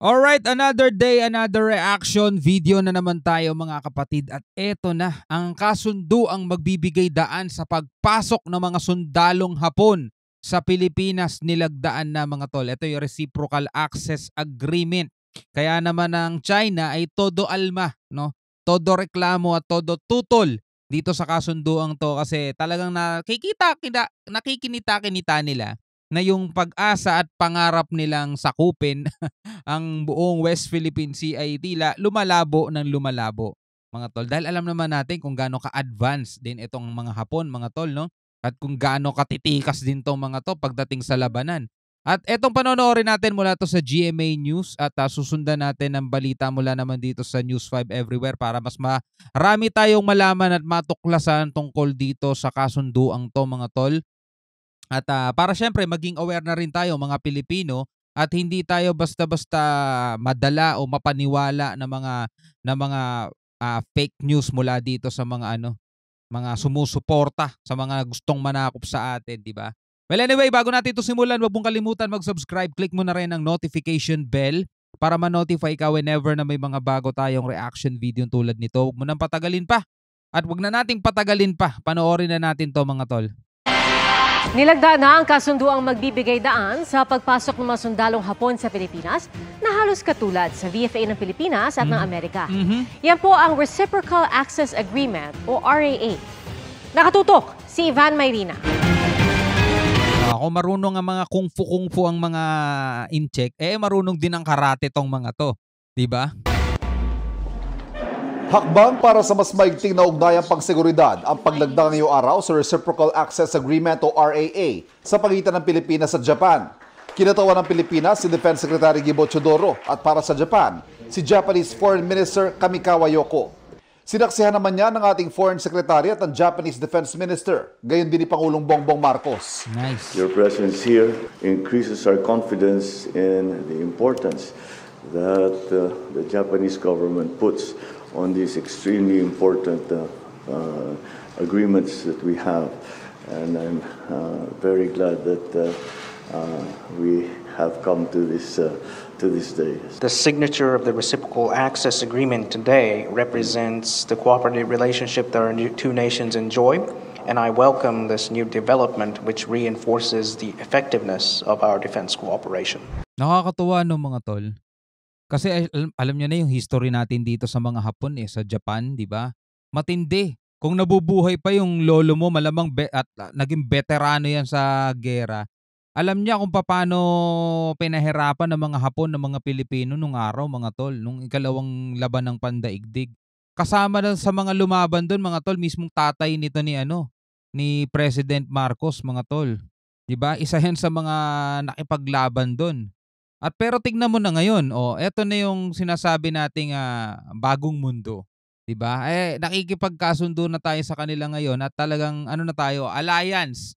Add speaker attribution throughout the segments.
Speaker 1: Alright, another day, another reaction video na naman tayo mga kapatid. At eto na, ang kasunduang magbibigay daan sa pagpasok ng mga sundalong Hapon sa Pilipinas nilagdaan na mga tol. Ito yung Reciprocal Access Agreement. Kaya naman ang China ay todo alma, no? Todo reklamo at todo tutol dito sa kasunduang to kasi talagang nakikinita nila na yung pag-asa at pangarap nilang sakupin ang buong West Philippine Sea ay tila lumalabo ng lumalabo, mga tol. Dahil alam naman natin kung gaano ka-advance din itong mga Hapon, mga tol, no? At kung gaano katitikas din tong mga to pagdating sa labanan. At etong panonoorin natin mula to sa GMA News at susundan natin ang balita mula naman dito sa News 5 Everywhere para mas marami tayong malaman at matuklasan tungkol dito sa kasunduang to, mga tol. At para syempre maging aware na rin tayo mga Pilipino at hindi tayo basta-basta madala o mapaniwala na mga fake news mula dito sa mga sumusuporta sa mga gustong manakop sa atin, di ba? Well, anyway, bago natin ito simulan, huwag mong kalimutan mag-subscribe. Click mo na rin ang notification bell para ma-notify ka whenever na may mga bago tayong reaction video tulad nito. Huwag mo nang patagalin pa. At huwag na nating patagalin pa. Panoorin na natin to, mga tol.
Speaker 2: Nilagdaan na ang kasunduang magbibigay daan sa pagpasok ng mga sundalong Hapon sa Pilipinas na halos katulad sa VFA ng Pilipinas at ng Amerika. Yan po ang Reciprocal Access Agreement o RAA. Nakatutok si Ivan Mayrina.
Speaker 1: Ako marunong ang mga kung fu ang mga in-check, marunong din ang karate tong mga to. Diba?
Speaker 3: Hakbang para sa mas maigting na ugnayang pangseguridad ang paglagda ngayong araw sa Reciprocal Access Agreement o RAA sa pagitan ng Pilipinas at Japan. Kinatawan ng Pilipinas si Defense Secretary Gibo Teodoro at para sa Japan, si Japanese Foreign Minister Kamikawa Yoko. Sinaksihan naman niya ng ating Foreign Secretary at ang Japanese Defense Minister, gayon din ni Pangulong Bongbong Marcos.
Speaker 1: Nice.
Speaker 4: Your presence here increases our confidence in the importance that the Japanese government puts on these extremely important agreements that we have. And I'm very glad that we have come to this day.
Speaker 5: The signature of the Reciprocal Access Agreement today represents the cooperative relationship that our two nations enjoy, and I welcome this new development which reinforces the effectiveness of our defense cooperation.
Speaker 1: Nakakatuwa no, mga tol. Kasi alam niyo na yung history natin dito sa mga Hapon sa Japan, di ba? Matindi. Kung nabubuhay pa yung lolo mo, malamang naging veterano yan sa gera. Alam niya kung paano pinahirapan ng mga Hapon ng mga Pilipino nung araw, mga tol, nung ikalawang laban ng pandaigdig. Kasama na sa mga lumaban doon, mga tol, mismong tatay nito ni President Marcos, mga tol. Di ba? Isa yan sa mga nakipaglaban doon. At pero tignan mo na ngayon, eto na yung sinasabi nating bagong mundo, 'di ba? Nakikipagkasundo na tayo sa kanila ngayon at talagang na tayo, alliance.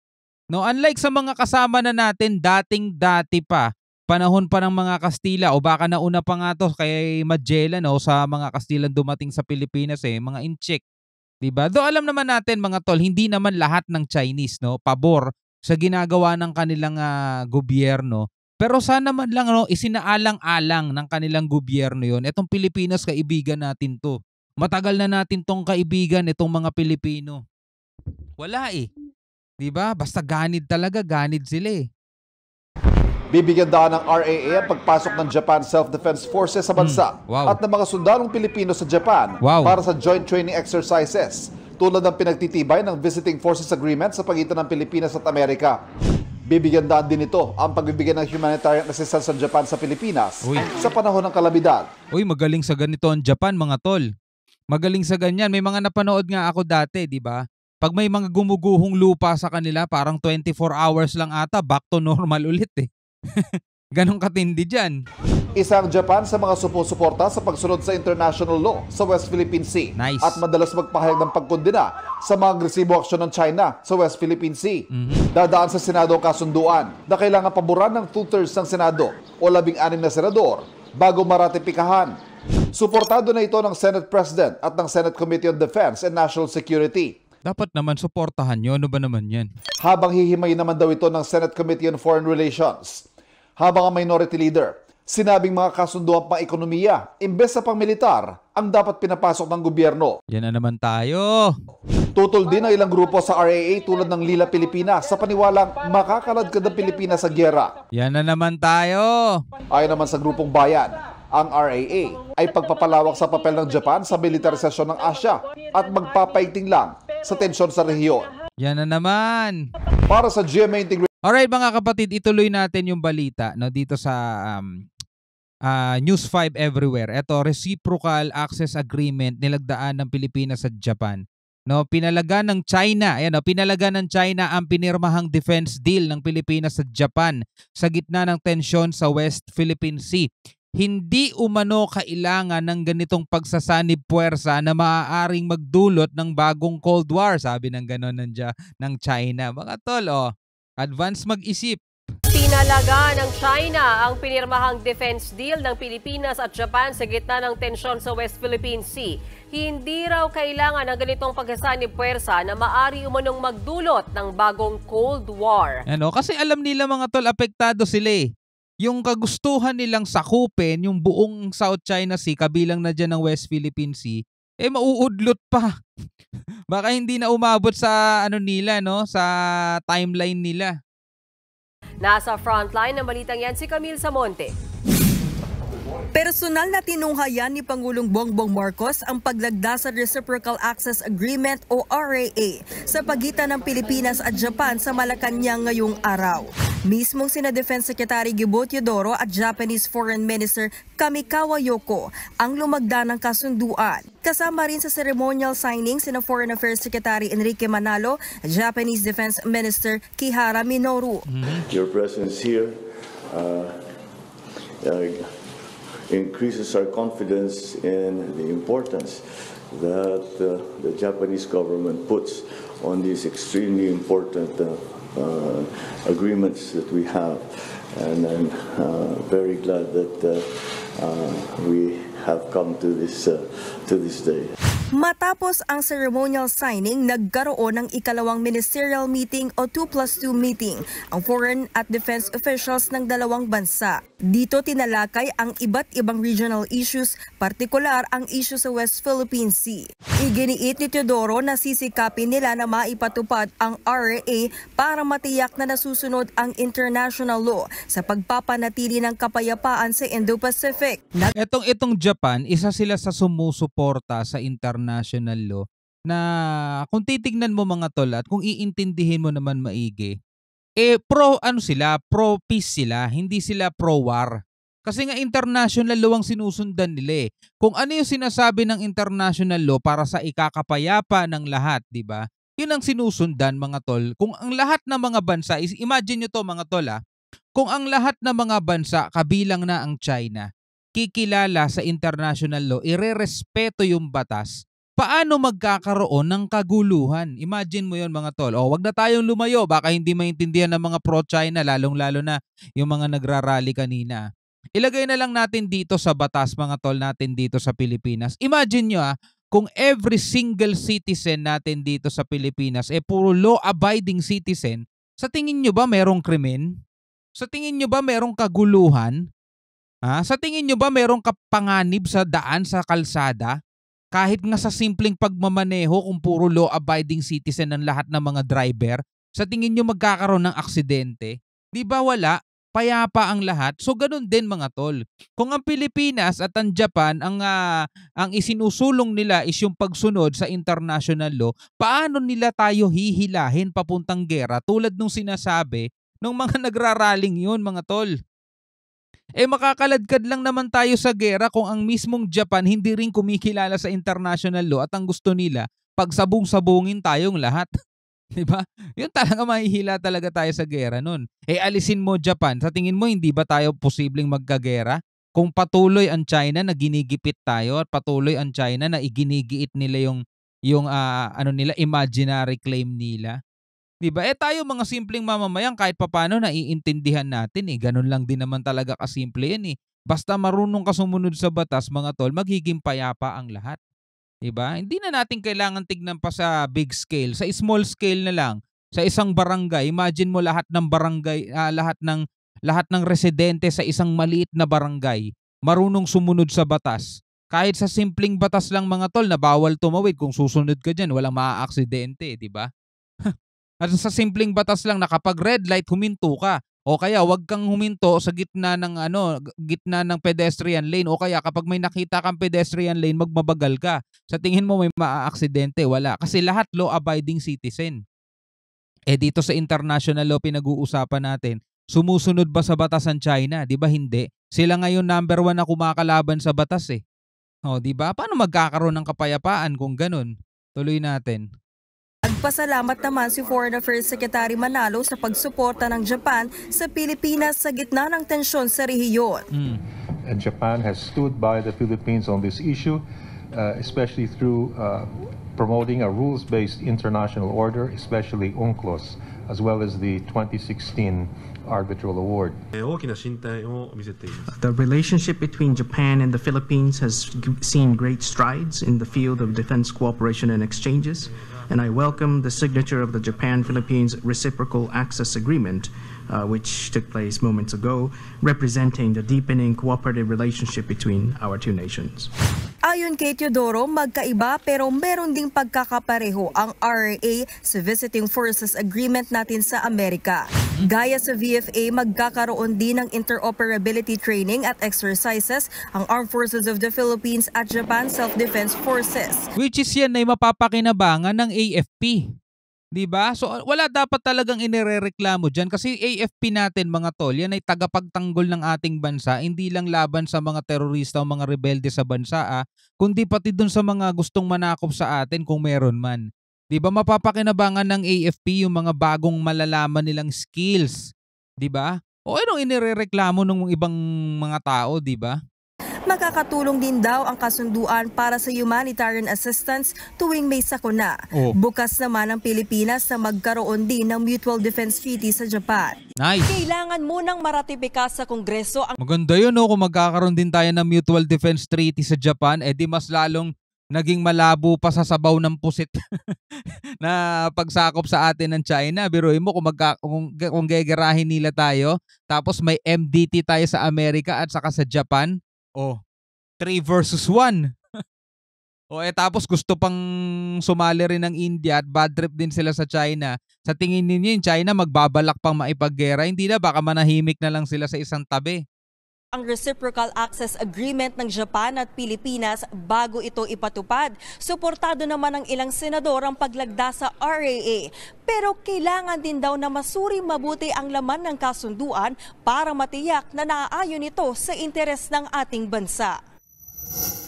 Speaker 1: No, unlike sa mga kasama na natin dating-dati pa, panahon pa ng mga Kastila o baka nauna pa nga to kay Magellan sa mga Kastilan dumating sa Pilipinas mga incheck, 'di ba? Do alam naman natin, mga tol, hindi naman lahat ng Chinese pabor sa ginagawa ng kanilang gobyerno. Pero sana man lang isinaalang-alang ng kanilang gobyerno yon. Etong Pilipinas, kaibigan natin to. Matagal na natin tong kaibigan itong mga Pilipino. Wala 'Di ba? Basta ganid talaga, ganid sila
Speaker 3: Bibigyan daan ng RAA ang pagpasok ng Japan Self-Defense Forces sa bansa at ng mga sundalong Pilipino sa Japan para sa joint training exercises tulad ng pinagtitibay ng Visiting Forces Agreement sa pagitan ng Pilipinas at Amerika. Bibigyan daan din ito ang pagbibigay ng humanitarian assistance ng Japan sa Pilipinas sa panahon ng kalamidad.
Speaker 1: Magaling sa ganito ang Japan, mga tol. Magaling sa ganyan. May mga napanood nga ako dati, di ba? Pag may mga gumuguhong lupa sa kanila, parang 24 hours lang ata, back to normal ulit Ganon katindi dyan.
Speaker 3: Isang Japan sa mga sumusuporta sa pagsunod sa international law sa West Philippine Sea.
Speaker 1: Nice.
Speaker 3: At madalas magpahayag ng pagkondena sa mga agresibo aksyon ng China sa West Philippine Sea. Dadaan sa Senado ang kasunduan na kailangan paboran ng 2/3 ng Senado o 16 na senador bago maratipikahan. Suportado na ito ng Senate President at ng Senate Committee on Defense and National Security.
Speaker 1: Dapat naman suportahan nyo. Ano ba naman yan?
Speaker 3: Habang hihimayin naman daw ito ng Senate Committee on Foreign Relations. Habang ang Minority Leader Sinabing mga kasunduan pang ekonomiya, imbes sa pang militar, ang dapat pinapasok ng gobyerno.
Speaker 1: Yan na naman tayo.
Speaker 3: Tutol din ang ilang grupo sa RAA tulad ng Lila Pilipinas sa paniwalang makakaladkad ng Pilipinas sa gyera.
Speaker 1: Yan na naman tayo.
Speaker 3: Ayon naman sa grupong bayan, ang RAA ay pagpapalawak sa papel ng Japan sa militarisasyon ng Asya at magpapaiting lang sa tensyon sa rehiyon.
Speaker 1: Yan na naman.
Speaker 3: Para sa GMA Integrated.
Speaker 1: Alright mga kapatid, ituloy natin yung balita no, dito sa News 5 Everywhere. Ito, Reciprocal Access Agreement nilagdaan ng Pilipinas at Japan. No, pinalaga ng China, ayan, no, pinalaga ng China ang pinirmahang defense deal ng Pilipinas at Japan sa gitna ng tensyon sa West Philippine Sea. Hindi umano kailangan ng ganitong pagsasanib puwersa na maaaring magdulot ng bagong Cold War, sabi ng ganon ng China. Mga tol, advance mag-isip.
Speaker 2: Pinalaga ng China ang pinirmahang defense deal ng Pilipinas at Japan sa gitna ng tensyon sa West Philippine Sea. Hindi raw kailangan ng ganitong pagsasanib puwersa na maari umanong magdulot ng bagong Cold War.
Speaker 1: Ano, kasi alam nila mga tol, apektado sila eh. Yung kagustuhan nilang sakupin, yung buong South China Sea, kabilang na dyan ng West Philippine Sea, mauudlot pa. Baka hindi na umabot sa nila, no, sa timeline nila.
Speaker 2: Nasa frontline ng balitang yan si Camille Samonte.
Speaker 6: Personal na tinunghayan ni Pangulong Bongbong Marcos ang paglagda sa Reciprocal Access Agreement o RAA sa pagitan ng Pilipinas at Japan sa Malacanang ngayong araw. Mismong sina Defense Secretary Gibo Teodoro at Japanese Foreign Minister Kamikawa Yoko ang lumagda ng kasunduan. Kasama rin sa ceremonial signing sina Foreign Affairs Secretary Enrique Manalo at Japanese Defense Minister Kihara Minoru.
Speaker 4: Your presence here increases our confidence in the importance that the Japanese government puts on these extremely important agreements that we have. And I'm very glad that we have come to this day.
Speaker 6: Matapos ang ceremonial signing, nagkaroon ng ikalawang ministerial meeting o 2+2 meeting ang foreign at defense officials ng dalawang bansa. Dito tinalakay ang iba't ibang regional issues, partikular ang issue sa West Philippine Sea. Iginiit ni Teodoro na sisikapin nila na maipatupad ang RAA para matiyak na nasusunod ang international law sa pagpapanatili ng kapayapaan sa Indo-Pacific.
Speaker 1: Itong Japan, isa sila sa sumusuporta sa international law na kung titignan mo mga tol at kung iintindihin mo naman maigi, pro peace sila, hindi sila pro war. Kasi nga international law ang sinusundan nila eh. Kung ano yung sinasabi ng international law para sa ikakapayapa ng lahat, di ba? Yun ang sinusundan mga tol. Kung ang lahat ng mga bansa, imagine nyo to mga tol kung ang lahat ng mga bansa, kabilang na ang China, kikilala sa international law, irerespeto yung batas, paano magkakaroon ng kaguluhan? Imagine mo yun mga tol. Wag na tayong lumayo, baka hindi maintindihan ng mga pro-China, lalong-lalo na yung mga nagrarally kanina. Ilagay na lang natin dito sa batas mga tol natin dito sa Pilipinas. Imagine nyo kung every single citizen natin dito sa Pilipinas puro law-abiding citizen, sa tingin nyo ba merong krimen? Sa tingin nyo ba merong kaguluhan? Sa tingin nyo ba merong kapanganib sa daan, sa kalsada? Kahit nga sa simpleng pagmamaneho kung puro law-abiding citizen ng lahat ng mga driver, sa tingin nyo magkakaroon ng aksidente? Di ba wala? Payapa ang lahat. So ganun din mga tol. Kung ang Pilipinas at ang Japan ang isinusulong nila is yung pagsunod sa international law, paano nila tayo hihilahin papuntang gera tulad nung sinasabi ng mga nagraraling yun mga tol? Makakaladkad lang naman tayo sa gera kung ang mismong Japan hindi rin kumikilala sa international law at ang gusto nila pagsabong-sabungin tayong lahat. Diba? Yun talaga, mahihila talaga tayo sa gera nun. Alisin mo Japan, sa tingin mo hindi ba tayo posibleng magkagera? Kung patuloy ang China na ginigipit tayo at patuloy ang China na iginigiit nila yung imaginary claim nila. Diba? Tayo mga simpleng mamamayan kahit papano naiintindihan natin ganun lang din naman talaga kasimple yan Basta marunong ka sumunod sa batas mga tol, magiging payapa ang lahat. Diba? Hindi na natin kailangan tignan pa sa big scale, sa small scale na lang. Sa isang barangay, imagine mo lahat ng barangay, lahat lahat ng residente sa isang maliit na barangay marunong sumunod sa batas. Kahit sa simpleng batas lang mga tol na bawal tumawid, kung susunod ka dyan, walang maaaksidente, di ba? At sa simpleng batas lang na kapag red light, huminto ka. O kaya wag kang huminto sa gitna ng gitna ng pedestrian lane, o kaya kapag may nakita kang pedestrian lane, magmabagal ka. Sa tingin mo may maaaksidente, wala. Kasi lahat law-abiding citizen. Dito sa international law pinag-uusapan natin, sumusunod ba sa batas ang China? Di ba hindi? Sila ngayon number 1 na kumakalaban sa batas eh. O, di ba? Paano magkakaroon ng kapayapaan kung ganun? Tuloy natin.
Speaker 6: Nagpasalamat naman si Foreign Affairs Secretary Manalo sa pagsuporta ng Japan sa Pilipinas sa gitna ng tensyon sa rehiyon.
Speaker 7: And Japan has stood by the Philippines on this issue, especially through promoting a rules-based international order, especially UNCLOS, as well as the 2016 Arbitral Award.
Speaker 5: The relationship between Japan and the Philippines has seen great strides in the field of defense cooperation and exchanges, and I welcome the signature of the Japan-Philippines Reciprocal Access Agreement, which took place moments ago, representing the deepening cooperative relationship between our two nations.
Speaker 6: Ayon kay Teodoro, magkaiba pero meron ding pagkakapareho ang RRA sa Visiting Forces Agreement natin sa Amerika. Gaya sa VFA, magkakaroon din ng interoperability training at exercises ang Armed Forces of the Philippines at Japan Self-Defense Forces.
Speaker 1: Which is yan ay mapapakinabangan ng AFP. Diba? So wala dapat talagang inirereklamo dyan kasi AFP natin mga tol, yan ay tagapagtanggol ng ating bansa, hindi lang laban sa mga terorista o mga rebelde sa bansa, kundi pati dun sa mga gustong manakop sa atin kung meron man. Diba mapapakinabangan ng AFP yung mga bagong malalaman nilang skills? Diba? O anong inirereklamo ng ibang mga tao, diba?
Speaker 6: Makakatulong din daw ang kasunduan para sa humanitarian assistance tuwing may sakuna. Bukas naman ang Pilipinas na magkaroon din ng Mutual Defense Treaty sa Japan.
Speaker 1: Nice.
Speaker 6: Kailangan munang maratipika sa Kongreso ang...
Speaker 1: Maganda yun, no? Kung magkakaroon din tayo ng Mutual Defense Treaty sa Japan, di mas lalong naging malabo pa sa sabaw ng pusit na pagsakop sa atin ng China. Biruin mo kung gegerahin nila tayo, tapos may MDT tayo sa Amerika at saka sa Japan. 3 versus 1. Tapos gusto pang sumali rin ng India at bad trip din sila sa China. Sa tingin ninyo yung China magbabalak pang maipaggera? Hindi na, baka manahimik na lang sila sa isang tabi.
Speaker 6: Ang Reciprocal Access Agreement ng Japan at Pilipinas bago ito ipatupad. Suportado naman ng ilang senador ang paglagda sa RAA. Pero kailangan din daw na masuri mabuti ang laman ng kasunduan para matiyak na naaayon ito sa interes ng ating bansa.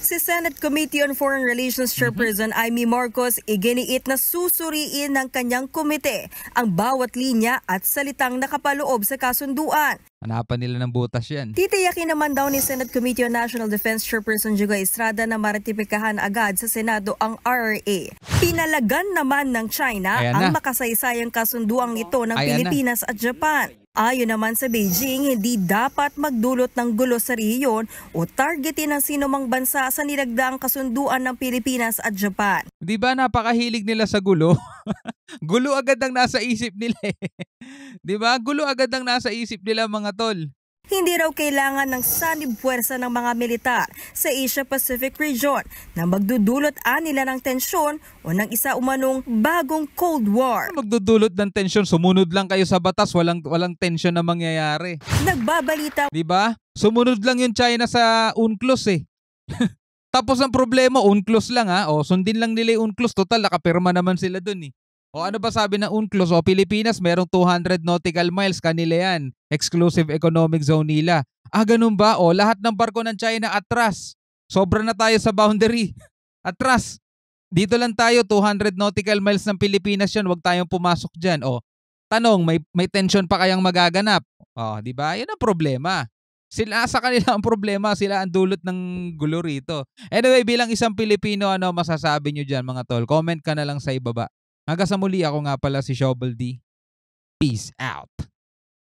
Speaker 6: Si Senate Committee on Foreign Relations Chairperson Amy Marcos iginiit na susuriin ng kanyang komite ang bawat linya at salitang nakapaloob sa kasunduan.
Speaker 1: Hanapan nila ng butas yan.
Speaker 6: Titiyakin naman daw ni Senate Committee on National Defense Chairperson Jugay Estrada na maratipikahan agad sa Senado ang RRA. Pinalagan naman ng China ang makasaysayang kasunduang ito ng Pilipinas at Japan. Ayon naman sa Beijing, hindi dapat magdulot ng gulo sa rehiyon o targetin ng sinumang bansa sa nilagdaang kasunduan ng Pilipinas at Japan.
Speaker 1: Di ba napakahilig nila sa gulo? Gulo agad ang nasa isip nila eh. Di ba? Gulo agad ang nasa isip nila mga tol.
Speaker 6: Hindi raw kailangan ng sanib puwersa ng mga militar sa Asia-Pacific region na magdudulot nila ng tensyon o ng isa umanong bagong Cold War.
Speaker 1: Magdudulot ng tensyon, sumunod lang kayo sa batas, walang tensyon na mangyayari.
Speaker 6: Nagbabalita.
Speaker 1: Diba? Sumunod lang yung China sa UNCLOS eh. Tapos ang problema, UNCLOS lang sundin lang nila yung UNCLOS, total nakapirma naman sila dun eh. Ano ba sabi ng UNCLOS? Pilipinas merong 200 nautical miles, kanila yan. Exclusive economic zone nila. Ganun ba? Lahat ng barko ng China atras. Sobra na tayo sa boundary. Atras. Dito lang tayo, 200 nautical miles ng Pilipinas yan. Huwag tayong pumasok dyan. Tanong, may tension pa kayang magaganap? Di ba? Yan ang problema. Sila sa kanila ang problema, sila ang dulot ng gulo rito. Anyway, bilang isang Pilipino, ano masasabi nyo dyan mga tol? Comment ka na lang sa ibaba. Hanggang sa muli, ako nga pala si Shovel D. Peace out.